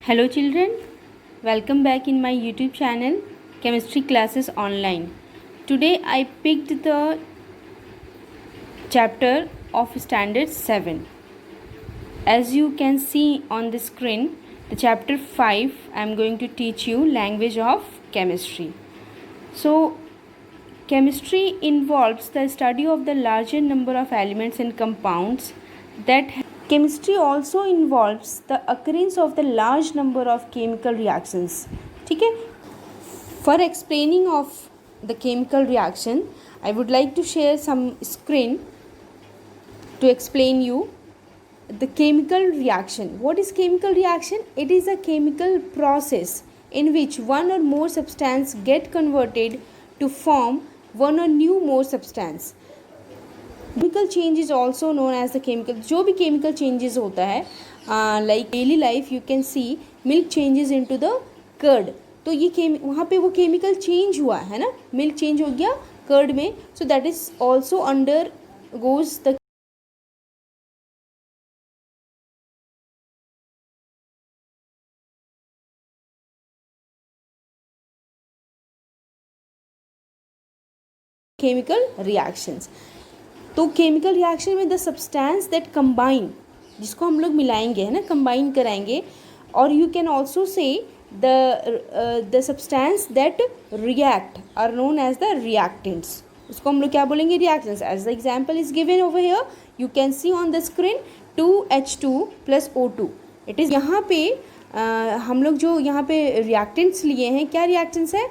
Hello children, welcome back in my YouTube channel Chemistry Classes Online. Today I picked the chapter of Standard 7. As you can see on the screen, the chapter 5 I am going to teach you language of chemistry. So chemistry involves the study of the larger number of elements and compounds that chemistry also involves the occurrence of the large number of chemical reactions. ठीक है. For explaining of the chemical reaction, I would like to share some screen to explain you the chemical reaction. What is chemical reaction? It is a chemical process in which one or more substance get converted to form one or new more substance. Chemical change is also known as the chemical. जो भी chemical changes होता है like daily life you can see milk changes into the curd. तो ये वहाँ पे वो chemical change हुआ है ना, मिल्क चेंज हो गया कर्ड में. So that is also undergoes the chemical reactions. तो केमिकल रिएक्शन में द सब्सटेंस दैट कंबाइन, जिसको हम लोग मिलाएंगे है ना, कंबाइन कराएंगे. और you can also say the substance that react are known as the reactants. उसको हम लोग क्या बोलेंगे? Reactants. As the example is given over here, you can see on the screen 2H2 + O2. It is यहाँ पे हम लोग जो यहाँ पे रिएक्टेंट्स लिए हैं, क्या रिएक्टेंट्स है?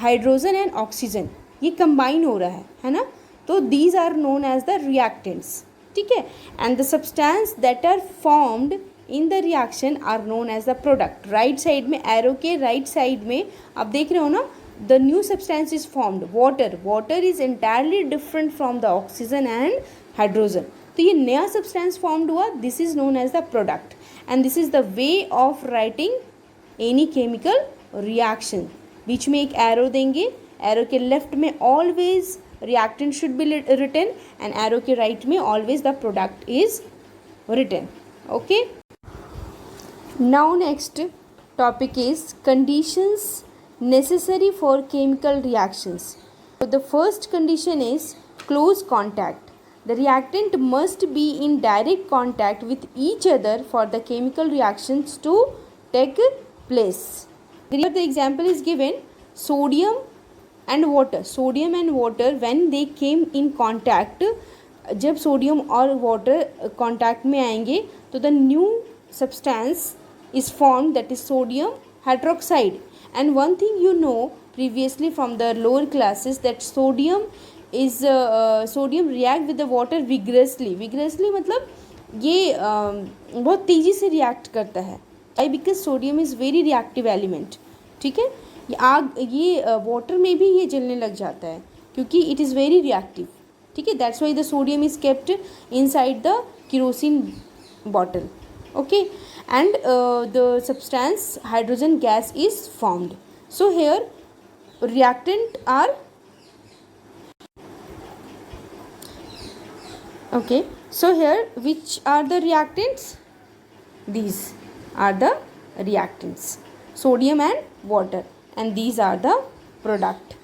हाइड्रोजन एंड ऑक्सीजन, ये कंबाइन हो रहा है ना. तो these are known as the reactants. ठीक है. And the substance that are formed in the reaction are known as the product. Right side में, एरो के राइट साइड में आप देख रहे हो ना, the new substance is formed. Water is entirely different from the oxygen and hydrogen. तो ये नया सब्सटेंस फॉर्म्ड हुआ, this is known as the product. And this is the way of writing any chemical reaction. बीच में एक arrow देंगे, arrow के left में always reactant should be written and arrow के right में always the product is written. Okay. Now next topic is conditions necessary for chemical reactions. So the first condition is close contact. The reactant must be in direct contact with each other for the chemical reactions to take place. Here the example is given, sodium and water when they came in contact. जब sodium और water contact में आएंगे तो the new substance is form, that is sodium hydroxide. And one thing you know previously from the lower classes that sodium react with the water vigorously मतलब ये बहुत तेज़ी से रिएक्ट करता है. I because sodium is very reactive element. ठीक है. ये वाटर में भी ये जलने लग जाता है क्योंकि इट इज़ वेरी रिएक्टिव. ठीक है. That's why the sodium is kept inside the kerosene bottle. Okay. And the substance hydrogen gas is formed. So here reactant are okay. So here which are the reactants? These are the reactants, sodium and water, and these are the product.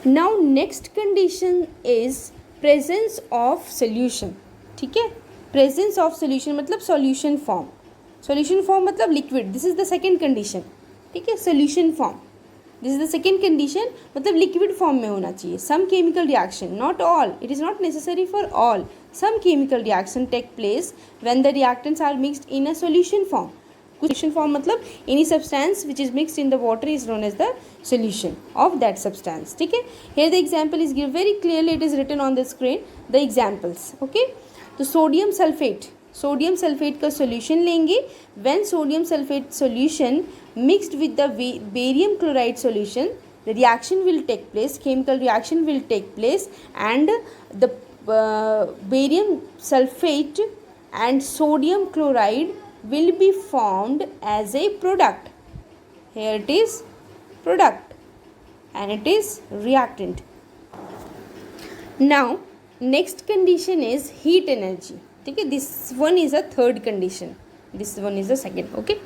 Now next condition is presence of solution. ठीक है. presence of solution मतलब solution form मतलब liquid. this is the second condition. ठीक है. solution form, this is the second condition, मतलब liquid form में होना चाहिए. some chemical reaction, not all, it is not necessary for all, some chemical reaction take place when the reactants are mixed in a solution form. solution form मतलब any substance which is mixed in the water is known as the solution of that substance. ठीक है. here the example is given very clearly, it is written on the screen the examples. okay. तो sodium sulphate का solution लेंगे. when sodium sulfate solution mixed with the barium chloride solution, the reaction will take place, chemical reaction will take place, and the barium sulfate and sodium chloride will be formed as a product. here it is product and it is reactant. now next condition is heat energy. ठीक है. this one is a third condition, this one is the second. okay.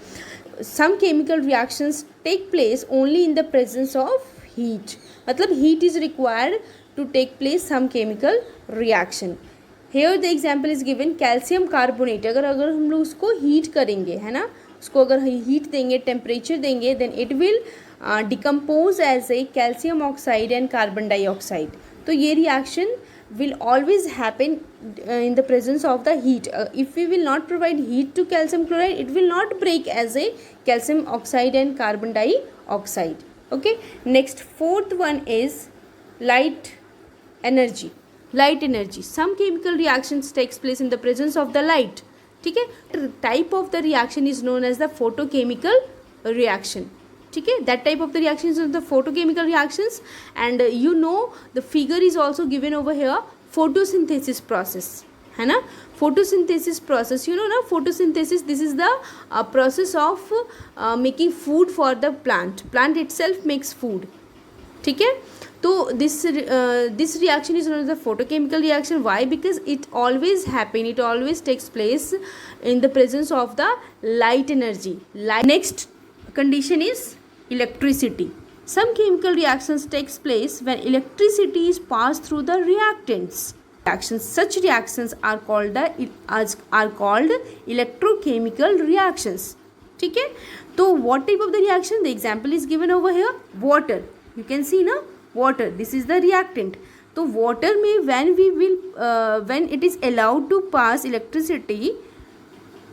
some chemical reactions take place only in the presence of heat. मतलब heat is required to take place some chemical reaction. Here the example is given calcium carbonate. अगर हम लोग उसको heat करेंगे, है ना, उसको अगर हीट देंगे, टेम्परेचर देंगे, then it will decompose as a calcium oxide and carbon dioxide. तो ये reaction will always happen in the presence of the heat. If we will not provide heat to calcium chloride, it will not break as a calcium oxide and carbon dioxide. Okay, next fourth one is light energy. Light energy, some chemical reactions takes place in the presence of the light. ठीक है, type of the reaction is known as the photochemical reaction. ठीक है, that type of the reactions are the photochemical reactions. And you know the figure is also given over here, photosynthesis process, है ना, photosynthesis process, you know ना, photosynthesis, this is the process of making food for the plant itself makes food. ठीक है, तो this reaction is known as the photochemical reaction. Why? Because it always takes place in the presence of the light energy. Next condition is electricity. Some chemical reactions takes place when electricity is passed through the reactants. Such reactions are called electrochemical reactions. ठीक है, तो what type of the reaction? The example is given over here, water. You can see ना, water, this is the reactant. तो water में when it is allowed to pass electricity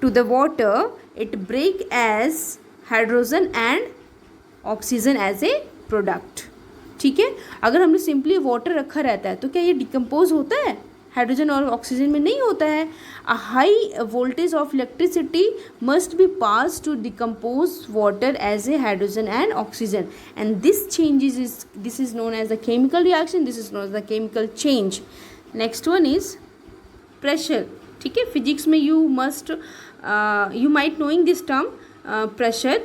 to the water, it break as hydrogen and oxygen as a product. ठीक है, अगर हमने simply water रखा रहता है तो क्या ये डिकम्पोज होता है? हाइड्रोजन और ऑक्सीजन में नहीं होता है. A high voltage of electricity must be pass to decompose water as a hydrogen and oxygen, and this is known as the chemical reaction, this is known as the chemical change. Next one is pressure. ठीक है, physics में you might knowing this term pressure.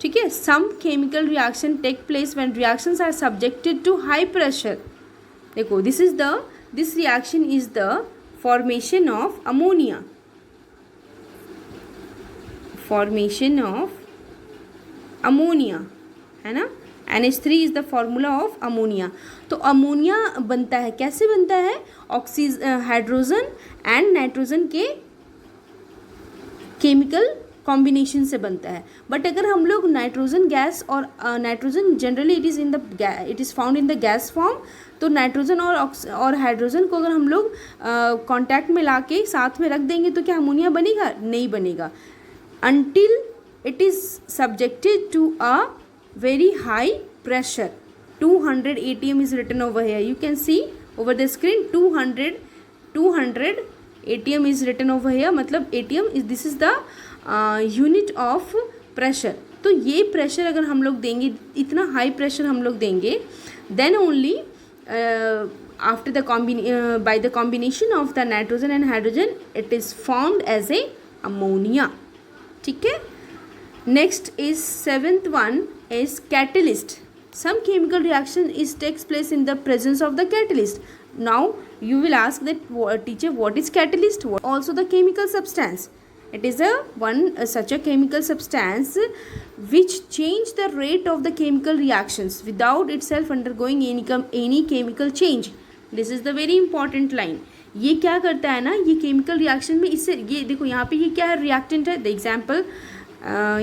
ठीक है, some chemical reaction take place when reactions are subjected to high pressure. देखो, this reaction is the formation of ammonia. है ना, NH3 is the formula of ammonia. तो ammonia बनता है, कैसे बनता है? हाइड्रोजन एंड नाइट्रोजन के केमिकल कॉम्बिनेशन से बनता है. बट अगर हम लोग नाइट्रोजन गैस और nitrogen generally it is found in the gas form, तो नाइट्रोजन और हाइड्रोजन को अगर हम लोग कांटेक्ट में ला के साथ में रख देंगे तो क्या अमोनिया बनेगा? नहीं बनेगा. until it is subjected to a very high pressure. 200 atm is written over here. You can see over the screen 200 atm is written over here. मतलब atm is this is the unit of pressure. तो ये pressure अगर हम लोग देंगे, इतना high pressure हम लोग देंगे, then only after the by the combination of the nitrogen and hydrogen it is formed as a ammonia. ठीक है. Next is seventh one is catalyst. Some chemical reaction is takes place in the presence of the catalyst. Now you will ask that teacher, what is catalyst? Also the chemical substance. It is such a chemical substance which change the rate of the chemical reactions without itself undergoing any chemical change. This is the very important line. ये क्या करता है ना, ये chemical reaction में इससे ये देखो यहाँ पे ये क्या है, रिएक्टेंट है. द एग्जाम्पल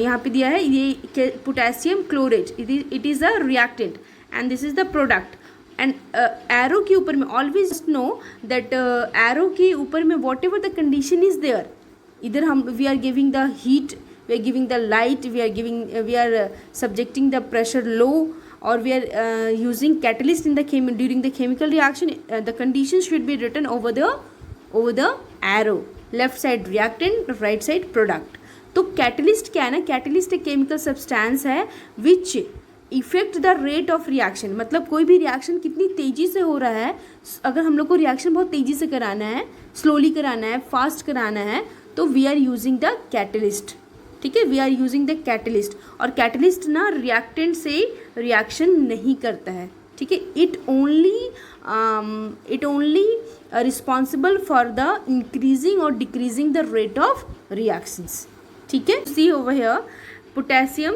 यहाँ पे दिया है, ये potassium chlorate, it is a reactant and this is the product. And arrow के ऊपर में ऑलवेज नो दैट एरो के ऊपर में whatever the condition is there, इधर हम we are giving the heat, we are giving the light, we are subjecting the pressure low, or we are using catalyst in the during the chemical reaction. The conditions should be written over the arrow. Left side reactant, right side product. तो catalyst क्या है ना, catalyst एक chemical substance है which effect the rate of reaction. मतलब कोई भी reaction कितनी तेज़ी से हो रहा है, अगर हम लोग को रिएक्शन बहुत तेज़ी से कराना है, स्लोली कराना है, फास्ट कराना है, तो we are using the catalyst. ठीक है, we are using the catalyst. और कैटलिस्ट ना रिएक्टेंट से रिएक्शन नहीं करता है. ठीक है, it only responsible for the increasing और decreasing the rate of reactions. ठीक है, see over here potassium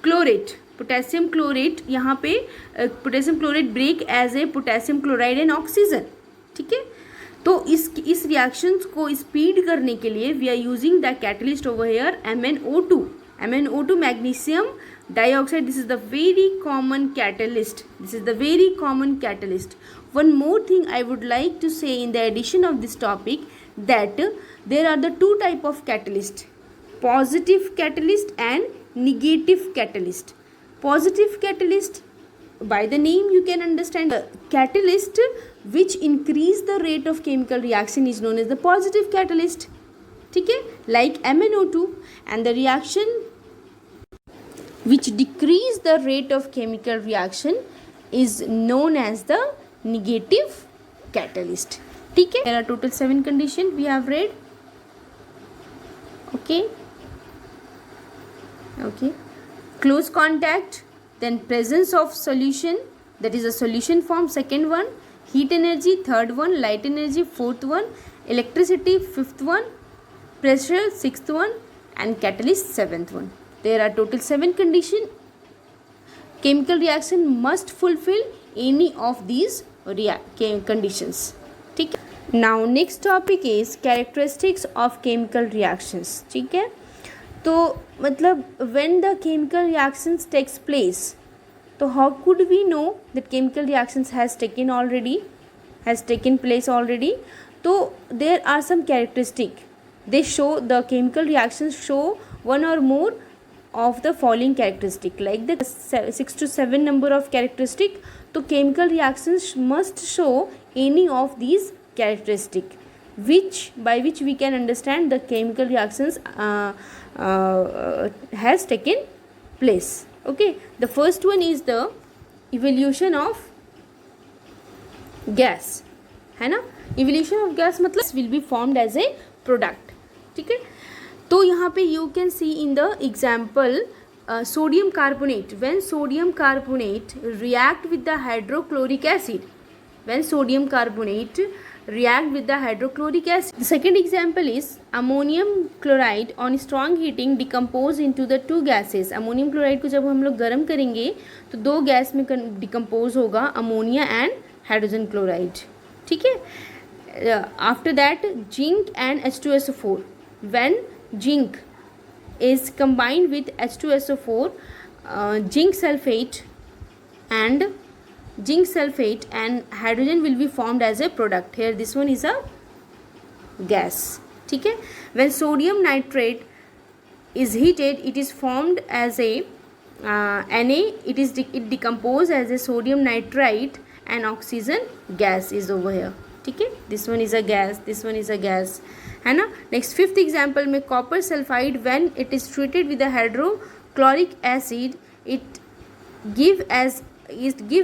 chlorate यहाँ पे potassium chlorate break as a potassium chloride and oxygen, ठीक है। तो इस रिएक्शंस को स्पीड करने के लिए we are using the catalyst over here MnO2 magnesium dioxide. This is the very common catalyst. One more thing I would like to say in the addition of this topic, that there are the two type of catalyst, positive catalyst and negative catalyst. Positive catalyst, by the name you can understand, the catalyst which increase the rate of chemical reaction is known as the positive catalyst, ठीक है, like MnO2. And the reaction which decrease the rate of chemical reaction is known as the negative catalyst, ठीक है. There are total 7 conditions we have read. Okay. Close contact, then presence of solution, that is a solution form, second one, heat energy, third one, light energy, fourth one, electricity, fifth one, pressure, sixth one, and catalyst, seventh one. There are total 7 conditions. Chemical reaction must fulfill any of these conditions, ठीक है. Now next topic is characteristics of chemical reactions, ठीक है. तो मतलब when the chemical reactions takes place, तो how could we know that chemical reactions has taken place already? तो there are some characteristics. They show, the chemical reactions show one or more of the following characteristic, like the 6 to 7 number of characteristic. तो chemical reactions must show any of these characteristic, by which we can understand the chemical reactions has taken place. Okay, the first one is the evolution of gas, है ना. evolution of gas मतलब will be formed as a product, ठीक है. तो यहाँ पे you can see in the example sodium carbonate. When sodium carbonate react with the hydrochloric acid, the second example is ammonium chloride on strong heating decompose into the two gases. ammonium chloride को जब हम लोग गर्म करेंगे तो 2 gas में decompose होगा, ammonia and hydrogen chloride, ठीक है. After that zinc and H2SO4. when zinc is combined with H2SO4, zinc sulfate and hydrogen will be formed as a product. Here this one is a gas, ठीक है. when sodium nitrate is heated, it is formed as a Na. It decompose as a sodium nitrite and oxygen gas is over here, ठीक है. this one is a gas, है ना. Next fifth example में copper sulphide, when it is treated with the hydrochloric acid, it give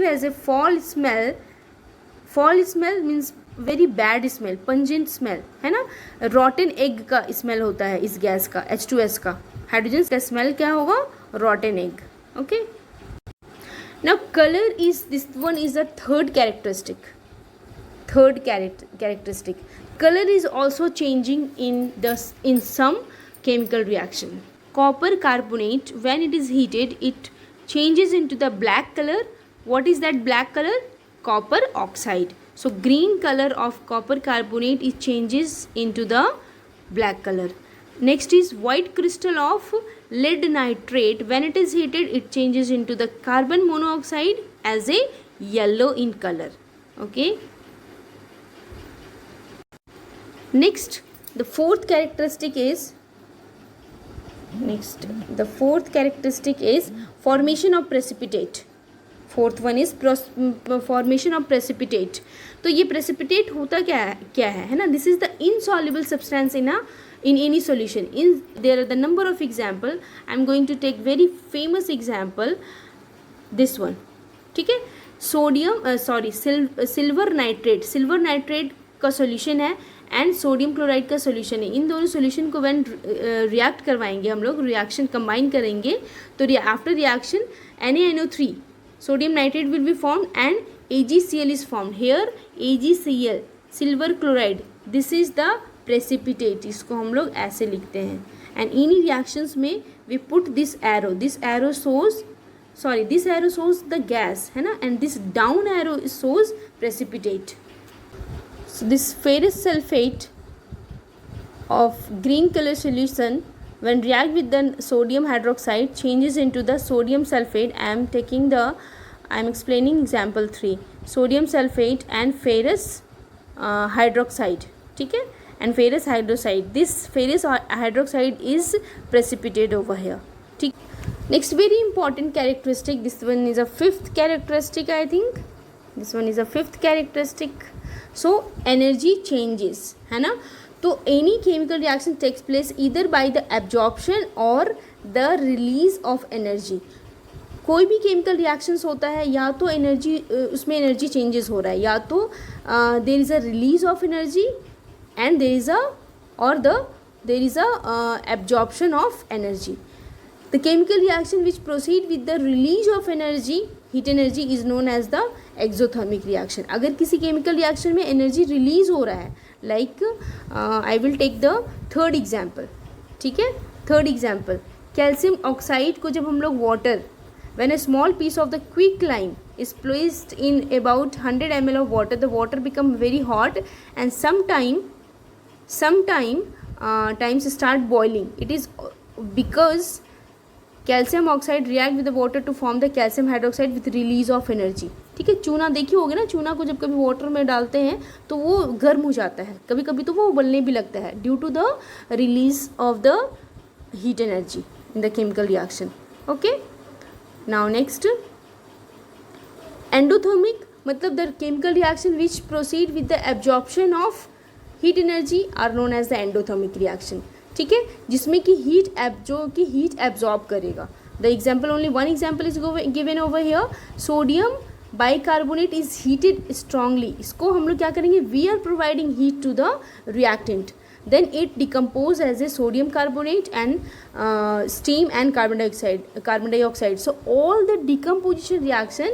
as a foul smell means very bad smell, pungent smell, है ना. रॉटन egg का smell होता है इस gas का, H2S का. हाइड्रोजन का स्मेल क्या होगा, रॉटन egg. Okay, now colour is, this one is the third characteristic. Color is also changing in some chemical reaction. Copper carbonate, when it is heated, it changes into the black color. What is that black color? Copper oxide. So green color of copper carbonate, it changes into the black color. Next is white crystal of lead nitrate. When it is heated, it changes into the carbon monoxide as a yellow in color. Okay. Next, the fourth characteristic is formation of precipitate. Fourth one is formation of precipitate. तो ये precipitate होता क्या है ना. This is the insoluble substance in any solution. There are the number of example. I am going to take very famous example. This one, ठीक है. Silver nitrate का solution है एंड सोडियम क्लोराइड का solution है. इन दोनों solution को when react करवाएंगे हम लोग, रिएक्शन कंबाइन करेंगे, तो after reaction NaNO3 sodium nitrate will be formed and AgCl is formed. Here AgCl silver chloride, this is the precipitate. इसको हम लोग ऐसे लिखते हैं एंड इन रिएक्शंस में we put this arrow shows the gas है ना, and this down arrow shows precipitate. So this ferrous sulfate of green color solution when react with the sodium hydroxide changes into the sodium sulfate. I am explaining example 3, sodium sulfate and ferrous hydroxide, ठीक है, and ferrous hydroxide. This ferrous hydroxide is precipitate over here, ठीक. Next very important characteristic, this one is a fifth characteristic, I think this one is a fifth characteristic. So energy changes है ना. तो any chemical reaction takes place either by the absorption or the release of energy. कोई भी chemical reactions होता है या तो energy उसमें एनर्जी चेंजेस हो रहा है, या तो there is a release of energy and there is a absorption of energy. The chemical reaction which proceed with the release of energy, heat energy, is known as the exothermic reaction. अगर किसी chemical reaction में energy release हो रहा है, like I will take the third example, ठीक है. Third example, calcium oxide को जब हम लोग water, when a small piece of the quicklime is placed in about 100 ml of water, the water become very hot and times start boiling. It is because calcium oxide react with the water to form the calcium hydroxide with release of energy, ठीक है. चूना देखी होगी ना, चूना को जब कभी वाटर में डालते हैं तो वो गर्म हो जाता है, कभी कभी तो वो उबलने भी लगता है due to the release of the heat energy in the chemical reaction. Okay, now next endothermic, मतलब the chemical reaction which proceed with the absorption of heat energy are known as the endothermic reaction, ठीक है, जिसमें कि heat absorb करेगा. The example, only one example is given over here. Sodium bicarbonate is heated strongly. इसको हम लोग क्या करेंगे, we are providing heat to the reactant, then it decompose as a sodium carbonate and steam and carbon dioxide. So all the decomposition reaction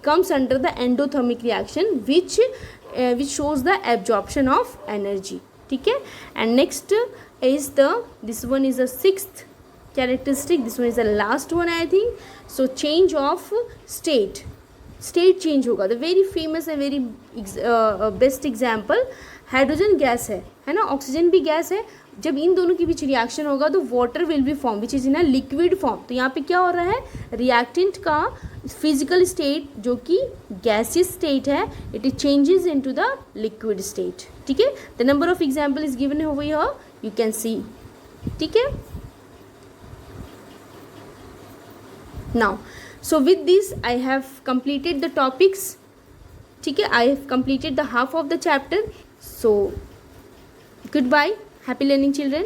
comes under the endothermic reaction which shows the absorption of energy, ठीक है. And next is this one is the sixth characteristic, this one is the last one I think. So change of state change होगा. The very famous and very best example, hydrogen gas है ना, oxygen भी gas है. जब इन दोनों के बीच reaction होगा तो water will be form which is in a liquid form. तो यहाँ पे क्या हो रहा है, रिएक्टेंट का फिजिकल स्टेट जो कि गैसियस स्टेट है, it changes into the liquid state, ठीक है. The number of example is given over here, you can सी, ठीक है. Now so with this I have completed the topics, ठीक है. I have completed the half of the chapter. So goodbye, happy learning children.